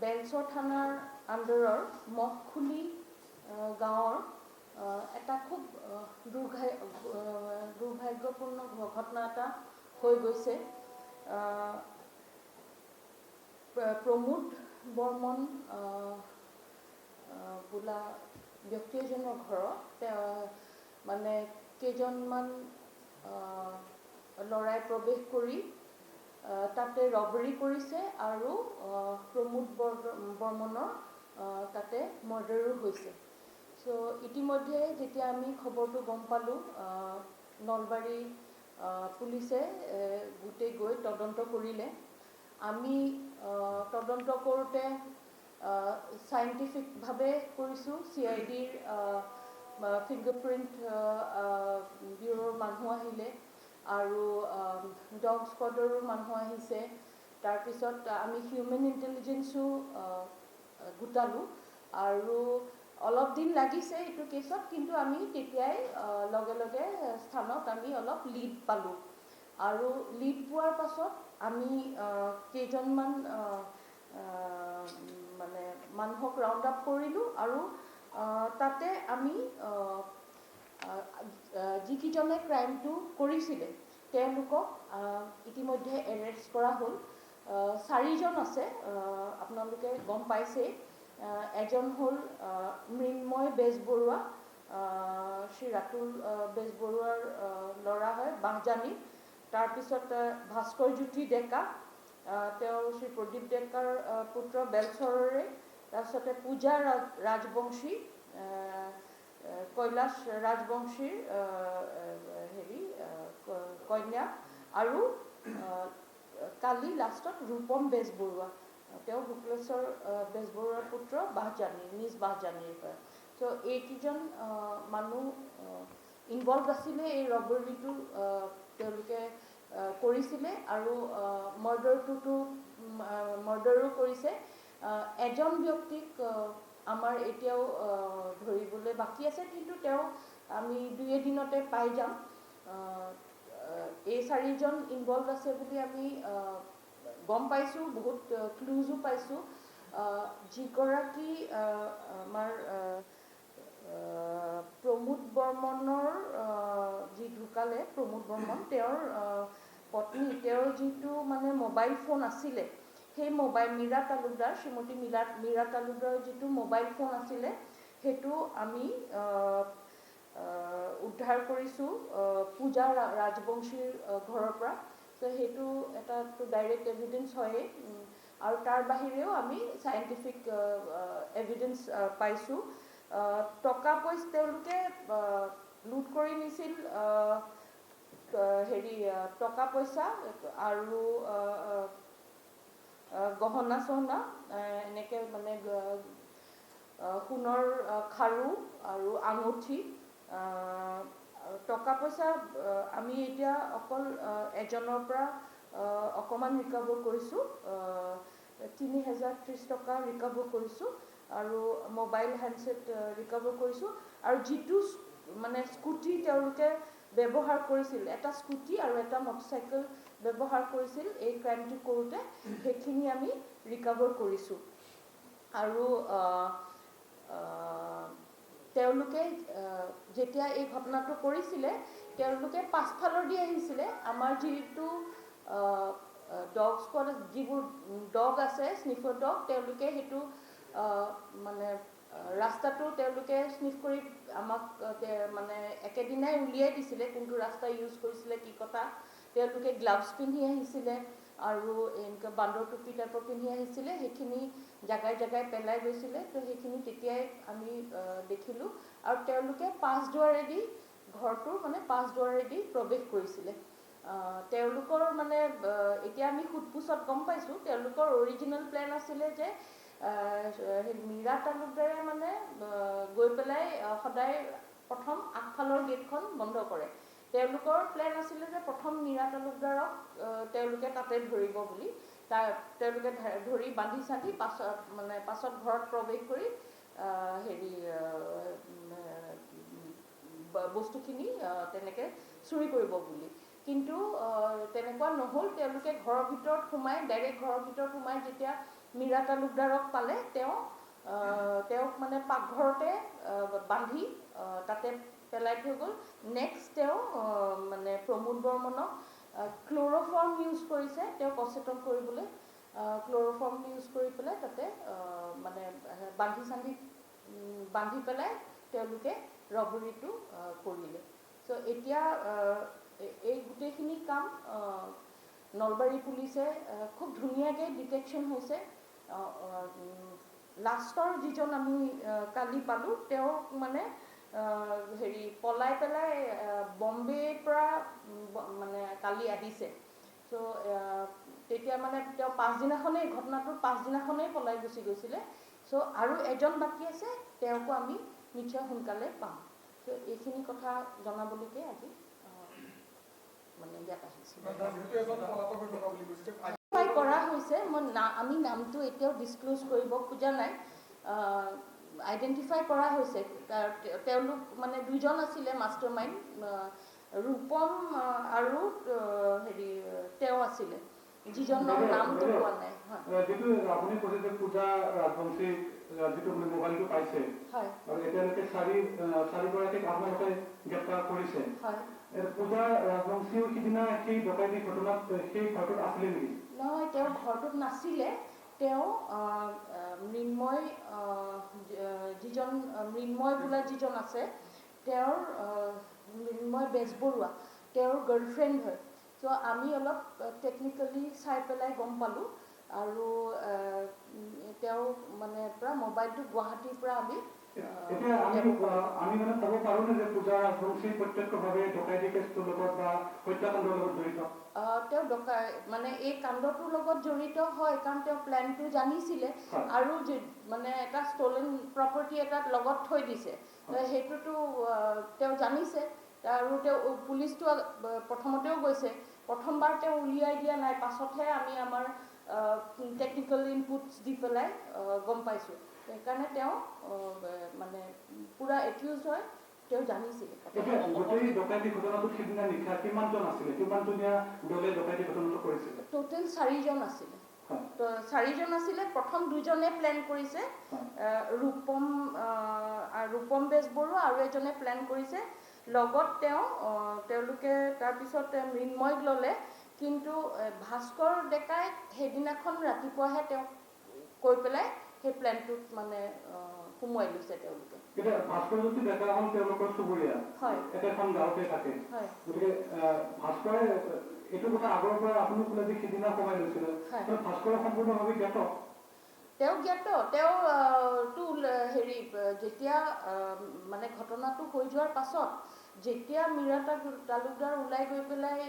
বেলচৰ থানাৰ আণ্ডাৰৰ মহখুলি গাঁৱৰ এটা খুব দুৰ্ভাগ্যপূৰ্ণ ঘটনা এটা হৈ গৈছে। প্ৰমোদ বৰ্মন বোলা ব্যক্তি এজনৰ ঘৰত মানে কেইজনমান ল'ৰাই প্ৰৱেশ কৰি তাতে ৰবৰি কৰিছে আৰু প্ৰমোদ বৰ্মনৰ তাতে মৰ্ডাৰো হৈছে। চ' ইতিমধ্যে যেতিয়া আমি খবৰটো গম পালোঁ, নলবাৰী পুলিচে গোটেই গৈ তদন্ত কৰিলে। আমি তদন্ত কৰোঁতে চাইণ্টিফিকভাৱে কৰিছোঁ। CIDৰ ফিংগাৰপ্ৰিণ্ট ব্যুৰোৰ মানুহ আহিলে আৰু ডগ স্কোৱাডৰো মানুহ আহিছে। তাৰপিছত আমি হিউমেন ইণ্টেলিজেন্সো গোটালোঁ আৰু অলপ দিন লাগিছে এইটো কেছত, কিন্তু আমি তেতিয়াই লগে লগে স্থানত আমি অলপ লিড পালোঁ আৰু লিড পোৱাৰ পাছত আমি কেইজনমান মানে মানুহক ৰাউণ্ড আপ কৰিলোঁ আৰু তাতে আমি যিকেইজনে ক্ৰাইমটো কৰিছিলে তেওঁলোকক ইতিমধ্যে এৰেষ্ট কৰা হ'ল। 4জন আছে, আপোনালোকে গম পাইছেই। এজন হ'ল মৃন্ময় বেজবৰুৱা, শ্ৰী ৰাতুল বেজবৰুৱাৰ ল'ৰা হয়, বাঁহজানী। তাৰপিছত ভাস্কৰজ্যোতি ডেকা, তেওঁ শ্ৰী প্ৰদীপ ডেকাৰ পুত্ৰ, বেলচৰৰে। তাৰপিছতে পূজা ৰাজবংশী, কৈলাশ ৰাজবংশীৰ কন্যা, আৰু কালি লাষ্টত ৰূপম বেজবৰুৱা, তেওঁ শুক্লেশ্বৰ বেজবৰুৱাৰ পুত্ৰ, বাঁহজানী, নিজ বাঁহজানীৰ পৰা। চ' এইকেইজন মানুহ ইনভলভ আছিলে এই ৰবৰীটো, তেওঁলোকে কৰিছিলে আৰু মৰ্ডাৰো কৰিছে। এজন ব্যক্তিক আমাৰ এতিয়াও ধৰিবলৈ বাকী আছে, কিন্তু তেওঁ আমি 2 এদিনতে পাই যাম। এই 4জন ইনভলভ আছে বুলি আমি গম পাইছোঁ, বহুত ক্লুজো পাইছোঁ। যিগৰাকী আমাৰ প্ৰমোদ বৰ্মনৰ যি ঢুকালে, প্ৰমোদ বৰ্মন, তেওঁৰ পত্নী, তেওঁৰ যিটো মানে মোবাইল ফোন আছিলে, সেই মীৰা তালুকদাৰ, শ্ৰীমতী মীৰা তালুকদাৰৰ যিটো মোবাইল ফোন আছিলে, সেইটো আমি উদ্ধাৰ কৰিছোঁ পূজা ৰাজবংশীৰ ঘৰৰ পৰা। ত' সেইটো এটাতো ডাইৰেক্ট এভিডেঞ্চ হয়েই, আৰু তাৰ বাহিৰেও আমি চাইণ্টিফিক এভিডেঞ্চ পাইছোঁ। টকা পইচা তেওঁলোকে লুট কৰি নিছিল, টকা পইচা আৰু গহনা চহনা, এনেকৈ মানে সোণৰ খাৰু আৰু আঙুঠি। টকা পইচা আমি এতিয়া অকল এজনৰ পৰা অকণমান ৰিকভাৰ কৰিছোঁ, 3030 টকা ৰিকভাৰ কৰিছোঁ, আৰু মোবাইল হেণ্ডছেট ৰিকভাৰ কৰিছোঁ। আৰু যিটো মানে স্কুটি তেওঁলোকে ব্যৱহাৰ কৰিছিল, এটা স্কুটি আৰু এটা মটৰচাইকেল ব্যৱহাৰ কৰিছিল এই ক্ৰাইমটো কৰোঁতে, সেইখিনি আমি ৰিকভাৰ কৰিছোঁ। আৰু তেওঁলোকে যেতিয়া এই ঘটনাটো কৰিছিলে, তেওঁলোকে পাছফালৰ দি আহিছিলে। আমাৰ যিটো ডগ স্কোৱাড, যিবোৰ ডগ আছে, স্নিফাৰ ডগ, তেওঁলোকে সেইটো মানে ৰাস্তাটো তেওঁলোকে স্নিফ কৰি আমাক মানে একেদিনাই উলিয়াই দিছিলে, কোনটো ৰাস্তা ইউজ কৰিছিলে, কি কথা। তেওঁলোকে গ্লাভছ পিন্ধি আহিছিলে আৰু এনেকৈ বান্দৰ টুপি টাইপৰ পিন্ধি আহিছিলে, সেইখিনি জাগাই জাগাই পেলাই গৈছিলে। তো সেইখিনি তেতিয়াই আমি দেখিলোঁ। আৰু তেওঁলোকে পাছদুৱাৰেদি, ঘৰটোৰ মানে পাছদুৱাৰেদি প্ৰৱেশ কৰিছিলে। তেওঁলোকৰ মানে এতিয়া আমি সোধপোছত গম পাইছোঁ, তেওঁলোকৰ অৰিজিনেল প্লেন আছিলে যে মীৰা তালুকদাৰে মানে গৈ পেলাই সদায় প্ৰথম আগফালৰ গেটখন বন্ধ কৰে। তেওঁলোকৰ প্লেন আছিলে যে প্ৰথম মীৰা তালুকদাৰক তেওঁলোকে তাতে ধৰিব বুলি। তেওঁলোকে ধৰি বান্ধি চান্ধি পাছত ঘৰত প্ৰৱেশ কৰি বস্তুখিনি তেনেকৈ চুৰি কৰিব বুলি। কিন্তু তেনেকুৱা নহ'ল। তেওঁলোকে ঘৰৰ ভিতৰত সোমাই, ডাইৰেক্ট ঘৰৰ ভিতৰত সোমাই যেতিয়া মীৰা তালুকদাৰক পালে তেওঁক মানে পাকঘৰতে বান্ধি তাতে পেলাই থৈ গ'ল। নেক্সট তেওঁ মানে প্ৰমোদ বৰ্মনক ক্ল'ৰফৰ্ম ইউজ কৰিছে তেওঁক অচেতন কৰিবলৈ। ক্ল'ৰফৰ্ম ইউজ কৰি পেলাই তাতে মানে বান্ধি পেলাই তেওঁলোকে ৰবৰীটো কৰিলে। চ' এতিয়া এই গোটেইখিনি কাম নলবাৰী পুলিচে খুব ধুনীয়াকৈ ডিটেকশ্যন হৈছে। লাষ্টৰ যিজন আমি কালি পালোঁ তেওঁক মানে পলাই পেলাই বম্বেৰ পৰা মানে কালি আহিছে। চ' তেতিয়া মানে তেওঁ পাছদিনাখনেই ঘটনাটোৰ পাছদিনাখনেই পলাই গুচি গৈছিলে। চ' আৰু এজন বাকী আছে, তেওঁকো আমি নিশ্চয় সোনকালে পাম। চ' এইখিনি কথা জনাবলৈকে আজি মানে ইয়াত আহিছিল। কৰা হৈছে, আমি নামটো এতিয়াও ডিছক্ল'জ কৰিব খোজা নাই। আইডেণ্টিফাই কৰা হৈছে, তেওঁলোক মানে দুজন আছিলে মাষ্টাৰ মাইণ্ড, ৰূপম আৰু তেওঁ আছিলে, যিজনৰ নামটো পোৱা নাই। যিটো আপুনি কৈছে যে পূজা ৰাজবংশী যিটো মোবাইলটো পাইছে আৰু এতিয়ালৈকে চাৰিগৰাকীক আপোনালোকে গ্ৰেপ্তাৰ কৰিছে। পূজা ৰাজবংশীও সিদিনা সেই ডকাইতি ঘটনাত সেই ঘৰটোত আছিলে নেকি? নহয়, তেওঁ ঘৰটোত নাছিলে। তেওঁ মৃন্ময় বোলা যিজন আছে, তেওঁৰ মৃন্ময় বেজবৰুৱা তেওঁৰ গাৰ্লফ্ৰেণ্ড হয়। চ' আমি অলপ টেকনিকেলি চাই পেলাই গম পালোঁ আৰু তেওঁ মানে পৰা মোবাইলটো গুৱাহাটীৰ পৰা আমি মানে ক'ব পাৰোঁ যে পূজা ৰাজবংশী প্ৰত্যক্ষভাৱে ডকাইতি কেছটোৰ লগত বা হত্যাকাণ্ডৰ লগত জড়িত। তেওঁ মানে এই কাণ্ডটোৰ লগত জড়িত হয়, কাৰণ তেওঁ প্লেনটো জানিছিলে আৰু মানে এটা ষ্টলেন প্ৰপাৰ্টি এটাত লগত থৈ দিছে, সেইটোতো তেওঁ জানিছে। আৰু তেওঁ পুলিচটো প্ৰথমতেও গৈছে, প্ৰথমবাৰ তেওঁ উলিয়াই দিয়া নাই, পাছতহে আমি আমাৰ টেকনিকেল ইনপুটছ দি পেলাই গম পাইছোঁ। সেইকাৰণে তেওঁ মানে পূৰা একিউজ হয়, তেওঁ জানিছিলে। গোটেই ডকাইতি ঘটনাটো সিদিনা নিশা কিমানজন আছিলে, কিমানজনীয়া দলে ডকাইতি ঘটনাটো কৰিছিলে? টোটেল 4জন আছিলে। 4জন আছিলে। প্ৰথম 2জনে প্লেন কৰিছে, ৰূপম বেজবৰুৱা আৰু এজনে প্লেন কৰিছে। লগত তেওঁলোকে তাৰপিছত মৃন্ময়ক ল'লে, কিন্তু ভাস্কৰ ডেকাই সেইদিনাখন ৰাতিপুৱাহে তেওঁক কৈ পেলাই সেই প্লেনটোত মানে সোমোৱাই লৈছে তেওঁলোকে। ভাস্কৰজ্যোতি ডেকা হ'ল তেওঁলোকৰ চুবুৰীয়া, একেখন গাঁৱতে থাকে। গতিকে ভাস্কৰে এইটো কথা আগৰ পৰা আপুনি ক'লে যে সিদিনা সোমাই লৈছিলে, ভাস্কৰ সম্পূৰ্ণভাৱে জ্ঞাত? তেওঁ জ্ঞাত। যেতিয়া মানে ঘটনাটো হৈ যোৱাৰ পাছত যেতিয়া মীৰা তালুকদাৰ ওলাই গৈ পেলাই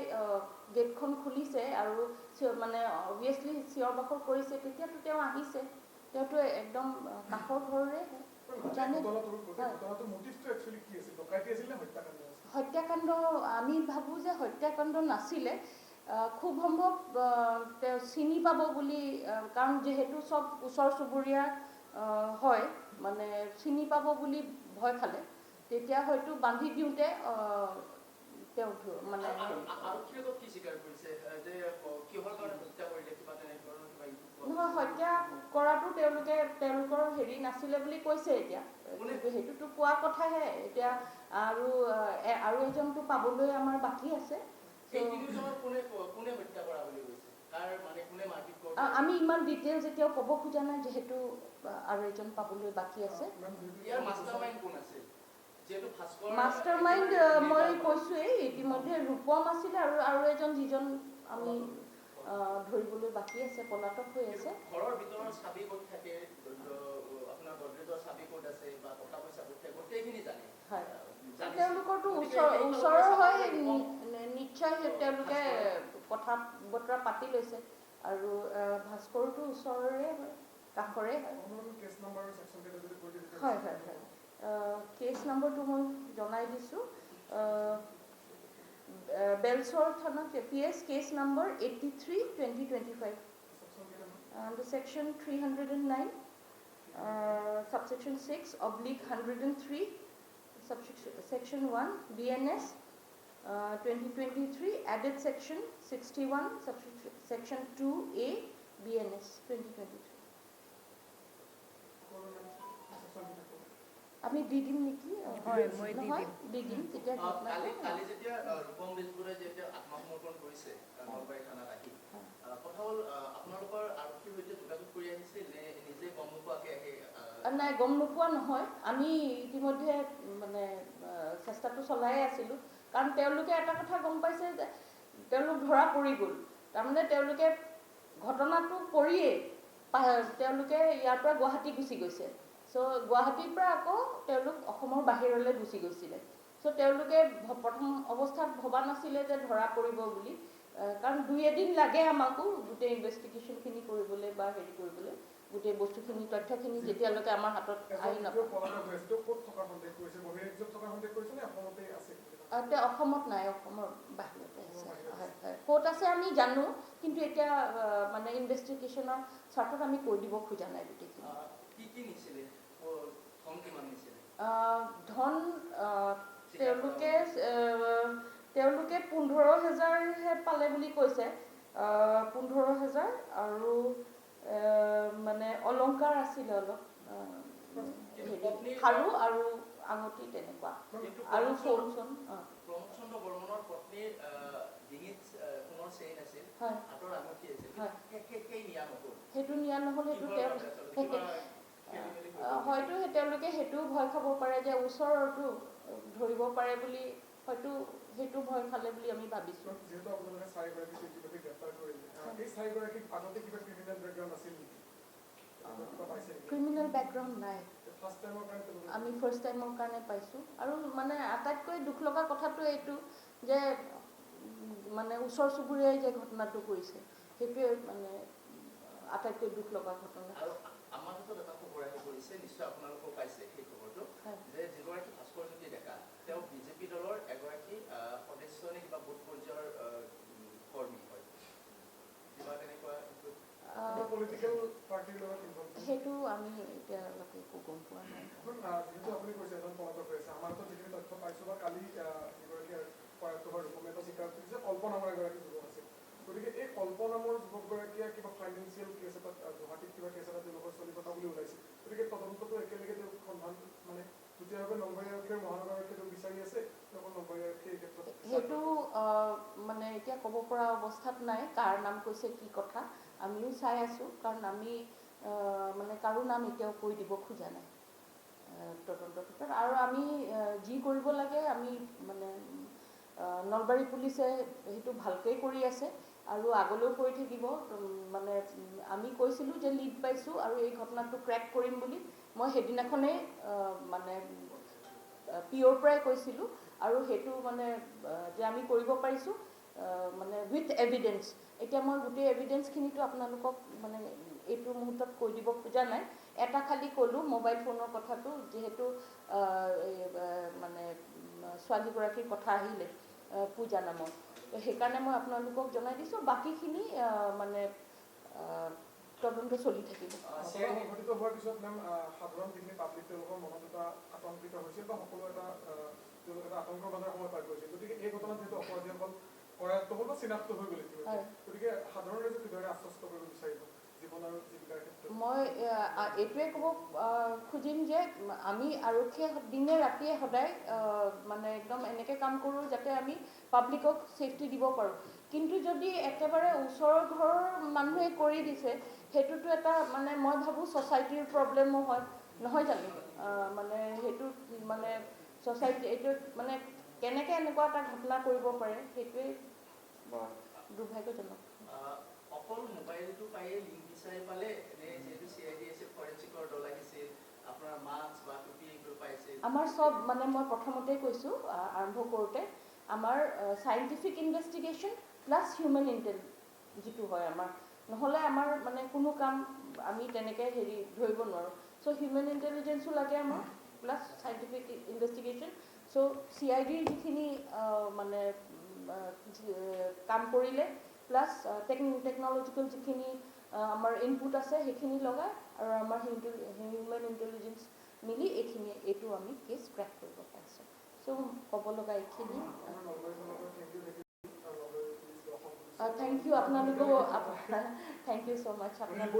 গেটখন খুলিছে আৰু মানে অবভিয়াছলি চিঞৰ বাখৰ কৰিছে, তেতিয়াতো তেওঁ আহিছে। তেওঁতো একদম কাষৰ ঘৰৰে। হত্যাকাণ্ড আমি ভাবোঁ যে হত্যাকাণ্ড নাছিলে। খুব সম্ভৱ তেওঁ চিনি পাব বুলি, কাৰণ যিহেতু চব ওচৰ চুবুৰীয়া হয়, মানে চিনি পাব বুলি ভয় খালে। তেতিয়া হয়তো বান্ধি দিওঁতে তেওঁ মানে নহয়, হত্যা কৰাটো তেওঁলোকৰ নাছিলে বুলি কৈছে এতিয়া, কিন্তু সেইটোতো কোৱা কথাহে। এতিয়া আৰু এজনটো পাবলৈ আমাৰ বাকী আছে। আমি ইমান ডিটেইলছ এতিয়াও ক'ব খোজা নাই, যিহেতু আৰু এজন পাবলৈ বাকী আছে। মাষ্টাৰ মাইণ্ড মই কৈছোঁৱেই ইতিমধ্যে, ৰূপম আছিলে আৰু এজন যিজন আমি ধৰিবলৈ বাকী আছে, পলাতক হৈ আছে। তেওঁলোকৰতো ওচৰৰ হয়, নিশ্চয় তেওঁলোকে কথা বতৰা পাতি লৈছে। আৰু ভাস্কৰটো ওচৰৰে হয়, কাষৰে হয়। কেছ নম্বৰটো মই জনাই দিছোঁ। বেলচৰ থানাত PS case number 83/2025, under section 309, subsection 6/103, section 1 BNS 2023, added section 61, section 2A BNS 2023. আপুনি দি দিম নেকি হয়, মই দি নহয় দিম। দি দিম তেতিয়া কালি যেতিয়া ৰূপম বেজবৰুৱাই যেতিয়া আত্মসমৰ্পণ কৰিছে নলবাৰী থানাত আহি কথা হ'ল আপোনালোকৰ আৰক্ষীৰ সৈতে যোগাযোগ কৰি আহিছিল নে নিজে গম নোপোৱাকৈ আহি নাই গম নোপোৱা নহয় আমি ইতিমধ্যে মানে চেষ্টাটো চলাই আছিলোঁ কাৰণ তেওঁলোকে এটা কথা গম পাইছে যে তেওঁলোক ধৰা পৰি গ'ল তাৰমানে তেওঁলোকে ঘটনাটো কৰিয়েই তেওঁলোকে ইয়াৰ পৰা গুৱাহাটী গুচি গৈছে চ' গুৱাহাটীৰ পৰা আকৌ তেওঁলোক অসমৰ বাহিৰলৈ গুচি গৈছিলে চ' তেওঁলোকে প্ৰথম অৱস্থাত ভবা নাছিলে যে ধৰা পৰিব বুলি কাৰণ 2-এদিন লাগে আমাকো গোটেই ইনভেষ্টিগেশ্যনখিনি কৰিবলৈ বা হেৰি কৰিবলৈ গোটেই বস্তুখিনি তথ্যখিনি যেতিয়ালৈকে আমাৰ হাতত আহি নাপায় তেওঁ অসমত নাই অসমৰ বাহিৰতে আছে হয় হয় ক'ত আছে আমি জানো কিন্তু এতিয়া মানে ইনভেষ্টিগেশ্যনৰ স্বাৰ্থত আমি কৈ দিব খোজা নাই গোটেইখিনি কি নিছিলে ধন কিমান নিছিলে ধন তেওঁলোকে 15,000হে পালে বুলি কৈছে 15,000 আৰু মানে অলংকাৰ আছিলে অলপ খাৰু আৰু আঙুঠি তেনেকুৱা আৰু ফোন চোন প্ৰমোদ চন্দ্ৰ বৰ্মনৰ পত্নীৰ ডিঙিত সোণৰ চেইন আছিল হাতৰ আঙুঠি আছিল সেই নিয়া নহ'ল সেইটো নিয়া নহ'ল সেইটো হয়তো তেওঁলোকে সেইটোও ভয় খাব পাৰে যে ওচৰতো ধৰিব পাৰে বুলি হয়তো সেইটো ভয় খালে বুলি আমি ভাবিছোঁ ক্ৰিমিনেল বেকগ্ৰাউণ্ড নাই আমি ফাৰ্ষ্ট টাইমৰ কাৰণে পাইছোঁ আৰু মানে আটাইতকৈ দুখ লগা কথাটো এইটো যে মানে ওচৰ চুবুৰীয়াই যে ঘটনাটো কৰিছে সেইটোৱে মানে আটাইতকৈ দুখ লগা ঘটনা আৰু আমাৰ হাতত এটা খবৰ আহি পৰিছে নিশ্চয় আপোনালোকেও পাইছে সেই খবৰটো যে যিগৰাকী ভাস্কৰজ্যোতি ডেকা তেওঁ বিজেপি দলৰ এগৰাকী সদস্য নে কিবা বুথ পৰ্যায়ৰ কৰ্মী হয় কিবা তেনেকুৱা সেইটো আমি এতিয়ালৈকে একো গম পোৱা নাই যিহেতু আপুনি কৈছে এজন পলাতক হৈ আছে আমাৰ হাতত যিখিনি তথ্য পাইছোঁ বা কালি যিগৰাকী প্ৰয়াত হোৱা ৰূপমে স্বীকাৰ কৰিছে যে কল্প নামৰ এগৰাকী যুৱক আছিল গতিকে এই কল্প নামৰ যুৱকগৰাকীয়ে কিবা ফাইনেন্সিয়েল কেছ এটাত গুৱাহাটীত কিবা কেছ এটা তেওঁলোকৰ চলি থকা বুলি ওলাইছে গতিকে তদন্তটো একেলগে তেওঁ সন্ধান মানে যুটীয়াভাৱে নলবাৰী আৰক্ষীৰ মহানগৰ আৰক্ষীয়ে তেওঁ বিচাৰি আছে তেওঁলোকৰ নলবাৰী আৰক্ষীয়ে এই ক্ষেত্ৰত সেইটো মানে এতিয়া ক'ব পৰা অৱস্থাত নাই কাৰ নাম কৈছে কি কথা আমিও চাই আছোঁ কাৰণ আমি মানে কাৰো নাম এতিয়াও কৈ দিব খোজা নাই তদন্তৰ ক্ষেত্ৰত আৰু আমি যি কৰিব লাগে আমি মানে নলবাৰী পুলিচে সেইটো ভালকৈ কৰি আছে আৰু আগলৈও কৰি থাকিব মানে আমি কৈছিলোঁ যে লিড পাইছোঁ আৰু এই ঘটনাটো ক্ৰেক কৰিম বুলি মই সেইদিনাখনেই মানে পিঅ'ৰ পৰাই কৈছিলোঁ আৰু সেইটো মানে যে আমি কৰিব পাৰিছোঁ মানে উইথ এভিডেঞ্চ এতিয়া মই গোটেই এভিডেঞ্চখিনিতো আপোনালোকক মানে এইটো মুহূৰ্তত কৈ দিব খোজা নাই এটা খালি ক'লোঁ মোবাইল ফোনৰ কথাটো যিহেতু মানে ছোৱালীগৰাকীৰ কথা আহিলে পূজা নামৰ সেইকাৰণে মই আপোনালোকক জনাই দিছোঁ বাকীখিনি মানে তদন্ত চলি থাকিব সংঘটিত হোৱাৰ পিছত মেম সাধাৰণ যিখিনি পাব্লিক তেওঁলোকৰ মনত এটা আতংকিত হৈছিল বা সকলো এটা তেওঁলোকে এটা আতংকৰ মাজৰ সময় পাৰ কৰিছিল গতিকে এই ঘটনাত যিহেতু অপৰাধীসকল কৰায়ত্ব হ'ল বা চিনাক্ত হৈ গ'ল গতিকে সাধাৰণ ৰাইজে কিদৰে আশ্বস্ত কৰিব বিচাৰিব জীৱন আৰু জীৱিকাৰ ক্ষেত্ৰত মই এইটোৱে ক'ব খুজিম যে আমি আৰক্ষীয়ে দিনে ৰাতিয়ে সদায় মানে একদম এনেকৈ কাম কৰোঁ যাতে আমি পাব্লিকক ছেফটি দিব পাৰোঁ কিন্তু যদি একেবাৰে ওচৰৰ ঘৰৰ মানুহে কৰি দিছে সেইটোতো এটা মানে মই ভাবোঁ ছ'চাইটিৰ প্ৰব্লেমো হয় নহয় জানো মানে সেইটো মানে ছ'চাইটি এইটো মানে কেনেকৈ এনেকুৱা এটা ঘটনা কৰিব পাৰে সেইটোৱেই বৰ দুৰ্ভাগ্যজনক অকল মোবাইলটো পায়ে লিংক বিচাৰি পালে নে যিহেতু CIDSF ফৰেনচিকৰ দল আহিছিল আপোনাৰ মাস্ক বা টুপি এইবোৰ পাইছিল আমাৰ চব মানে মই প্ৰথমতেই কৈছোঁ আৰম্ভ কৰোঁতে আমাৰ চাইণ্টিফিক ইনভেষ্টিগেশ্যন প্লাছ হিউমেন যিটো হয় আমাৰ নহ'লে আমাৰ মানে কোনো কাম আমি তেনেকৈ হেৰি ধৰিব নোৱাৰোঁ চ' হিউমেন ইণ্টেলিজেঞ্চো লাগে আমাৰ প্লাছ চাইণ্টিফিক ইনভেষ্টিগেশ্যন চ' CIDৰ যিখিনি মানে কাম কৰিলে প্লাছ টেকন'লজিকেল যিখিনি আমাৰ ইনপুট আছে সেইখিনি লগাই আৰু আমাৰ হিউমেন ইণ্টেলিজেঞ্চ মিলি এইটো আমি কেছ ক্ৰেক কৰিব পাৰিছোঁ চ' ক'ব লগা এইখিনি থেংক ইউ আপোনালোকেও থেংক ইউ ছ' মাছ আপোনালোকে